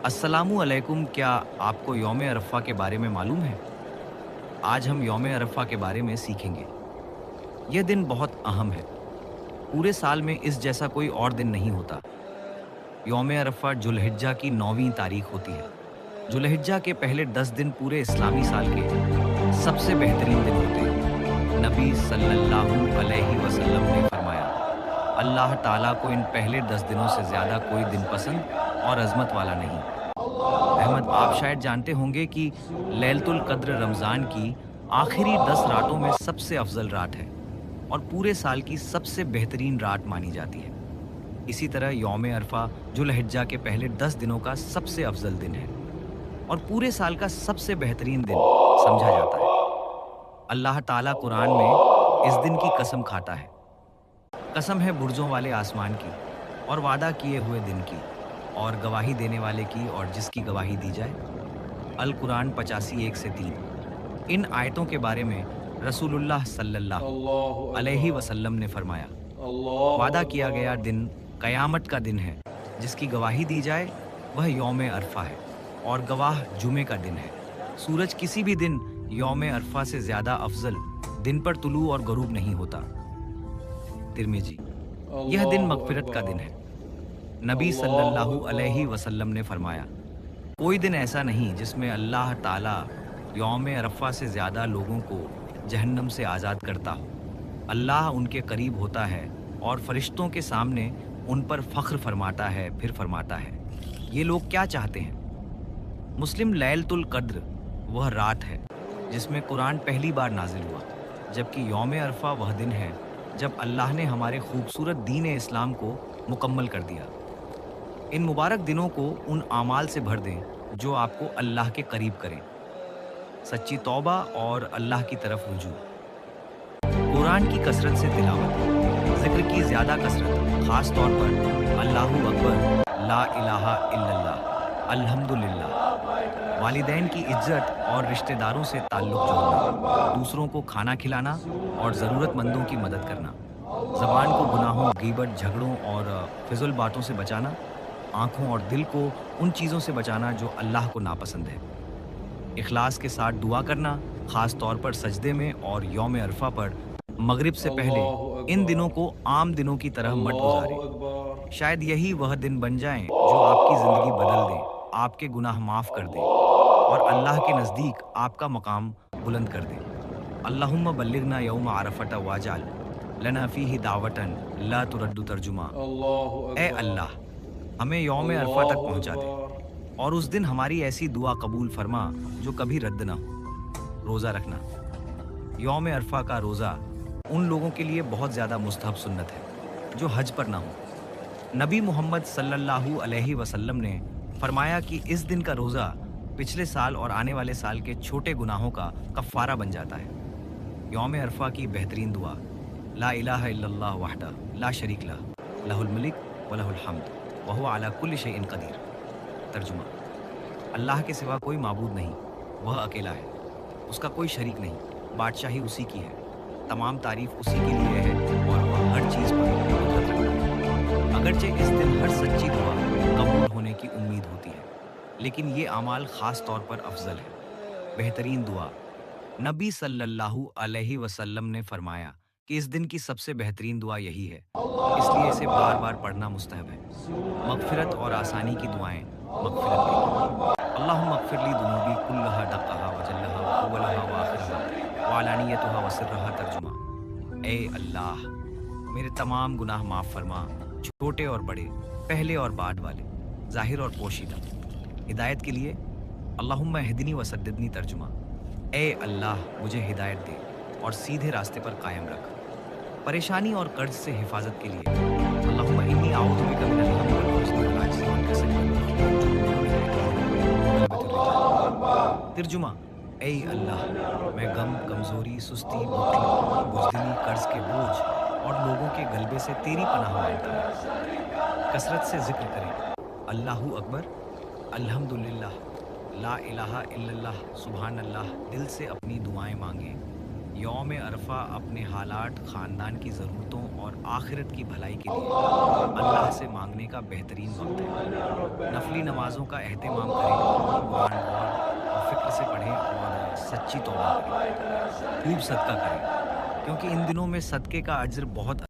अस्सलामु अलैकुम। क्या आपको यौम अरफ़ा के बारे में मालूम है? आज हम यौम अरफ़ा के बारे में सीखेंगे। यह दिन बहुत अहम है। पूरे साल में इस जैसा कोई और दिन नहीं होता। यौम अरफ़ा जुल्हिज्जा की 9वीं तारीख होती है। जुल्हिज्जा के पहले 10 दिन पूरे इस्लामी साल के सबसे बेहतरीन दिन होते हैं। नबी सल्लल्लाहु अलैहि वसल्लम ने फरमाया, अल्लाह ताला को इन पहले 10 दिनों से ज़्यादा कोई दिन पसंद और अज़मत वाला नहीं। अहमद, आप शायद जानते होंगे कि लैलतुल क़द्र रमज़ान की आखिरी 10 रातों में सबसे अफजल रात है और पूरे साल की सबसे बेहतरीन रात मानी जाती है। इसी तरह यौम अरफ़ा जुल्हिज्जा के पहले 10 दिनों का सबसे अफजल दिन है और पूरे साल का सबसे बेहतरीन दिन समझा जाता है। अल्लाह ताला कुरान में इस दिन की कसम खाता है। कसम है बुर्जों वाले आसमान की और वादा किए हुए दिन की और गवाही देने वाले की और जिसकी गवाही दी जाए। अल कुरान 85 1 से 3। इन आयतों के बारे में रसूलुल्लाह सल्लल्लाहु अलैहि वसल्लम ने फरमाया, वादा किया गया दिन कयामत का दिन है, जिसकी गवाही दी जाए वह यौम अरफा है और गवाह जुमे का दिन है। सूरज किसी भी दिन यौम अरफा से ज़्यादा अफजल दिन पर तुलू और गरूब नहीं होता। तिरमिजी। यह दिन मगफिरत का दिन है। नबी सल्लल्लाहु अलैहि वसल्लम ने फरमाया, कोई दिन ऐसा नहीं जिसमें अल्लाह ताला यौम अरफा से ज़्यादा लोगों को जहन्नम से आज़ाद करता हो। अल्लाह उनके करीब होता है और फरिश्तों के सामने उन पर फ़ख्र फरमाता है, फिर फरमाता है, ये लोग क्या चाहते हैं? मुस्लिम लैलतुल क़द्र वह रात है जिसमें कुरान पहली बार नाजिल हुआ, जबकि यौम अरफा वह दिन है जब अल्लाह ने हमारे खूबसूरत दीन इस्लाम को मुकम्मल कर दिया। इन मुबारक दिनों को उन आमाल से भर दें जो आपको अल्लाह के करीब करें। सच्ची तौबा और अल्लाह की तरफ रुजू। कुरान की कसरत से तिलावत, जिक्र की ज़्यादा कसरत, ख़ास तौर पर अल्लाहु अकबर, ला इलाहा इल्लल्लाह, अल्हम्दुलिल्लाह। वालिदैन की इज्जत और रिश्तेदारों से ताल्लुक़ जोड़ना, दूसरों को खाना खिलाना और ज़रूरतमंदों की मदद करना। ज़बान को गुनाहों, गीबत, झगड़ों और फिजुल बातों से बचाना। आँखों और दिल को उन चीज़ों से बचाना जो अल्लाह को नापसंद है। इखलास के साथ दुआ करना, ख़ास तौर पर सजदे में और यौम अरफा पर मगरिब से पहले। इन दिनों को आम दिनों की तरह मत गुजारें। शायद यही वह दिन बन जाएं जो आपकी ज़िंदगी बदल दें, आपके गुनाह माफ़ कर दें और अल्लाह के नज़दीक आपका मकाम बुलंद कर दें। अल्लाहुम्मा बल्लिगना यौम अरफत वाजअल लना फीही दावतन ला तुरद्दु तर्जुमा। ए अल्लाह, हमें यौम अरफा तक पहुंचा दे और उस दिन हमारी ऐसी दुआ कबूल फरमा जो कभी रद्द ना हो। रोज़ा रखना। यौम अरफा का रोज़ा उन लोगों के लिए बहुत ज़्यादा मुस्तहब सुन्नत है जो हज पर ना हो। नबी मोहम्मद सल्लल्लाहु अलैहि वसल्लम ने फरमाया कि इस दिन का रोज़ा पिछले साल और आने वाले साल के छोटे गुनाहों का कफ़ारा बन जाता है। यौम अरफा की बेहतरीन दुआ, ला इलाहा इल्लल्लाह वहदा ला शरीक लह लहुल मुल्क व लहुल हम्द व हुवा अला कुल्लि शैइन क़दीर। तर्जुमा, अल्लाह के सिवा कोई माबूद नहीं, वह अकेला है, उसका कोई शरीक नहीं, बादशाही उसी की है, तमाम तारीफ उसी के लिए है और वह हर चीज़ पर कुदरत रखता है। अगरचे इस दिन हर सच्ची दुआ कबूल होने की उम्मीद होती है, लेकिन ये अमाल ख़ास तौर पर अफजल है। बेहतरीन दुआ। नबी सल्लल्लाहु अलैहि वसल्लम ने फरमाया कि इस दिन की सबसे बेहतरीन दुआ यही है, इसलिए इसे बार बार पढ़ना मुस्तहब है। मगफिरत और आसानी की दुआएं मगफिरत के लिए। अल्लाहुम्मा अग़फिर ली दुनूबी कुल्लहा दक़्क़हा व जल्लहा व अव्वलहा व आखिरहा व अलानियतहा व सिर्रहा। तर्जुमा, ए अल्लाह, मेरे तमाम गुनाह माफ़ फरमा, छोटे और बड़े, पहले और बाद वाले, ज़ाहिर और पोशीदा। हिदायत के लिए अल्लाहुम्मा हदिनी व सद्दिदनी। तर्जुमा, ए अल्लाह, मुझे हिदायत दे और सीधे रास्ते पर कायम रख। परेशानी और कर्ज से हिफाजत के लिए अल्लाहुम्मा इन्नी आऊज़ु बिका मिनल हम्म वल हुज़्नि वल आज्ज़ि वल कसल वल बुख़्लि वल जुब्नि वल गलबतिर रिजाल। तर्जुमा, ए अल्लाह, मैं गम, कमज़ोरी, सुस्ती, बुज़दिली, कर्ज के बोझ और लोगों के गलबे से तेरी पनाह मांगता हूँ। कसरत से जिक्र करें, अल्लाहु अकबर, अल्हम्दुलिल्लाह, ला इलाहा इल्लल्लाह, सुभान अल्लाह। दिल से अपनी दुआएं मांगें। यौम अरफा अपने हालात, ख़ानदान की ज़रूरतों और आखिरत की भलाई के लिए अल्लाह से मांगने का बेहतरीन वक्त है। नफली नमाज़ों का एहतमाम करें, कुरान गौर और फ़िक्र से पढ़ें और सच्ची तौबा करें। खूब सदका करें, क्योंकि इन दिनों में सदक़े का अज्र बहुत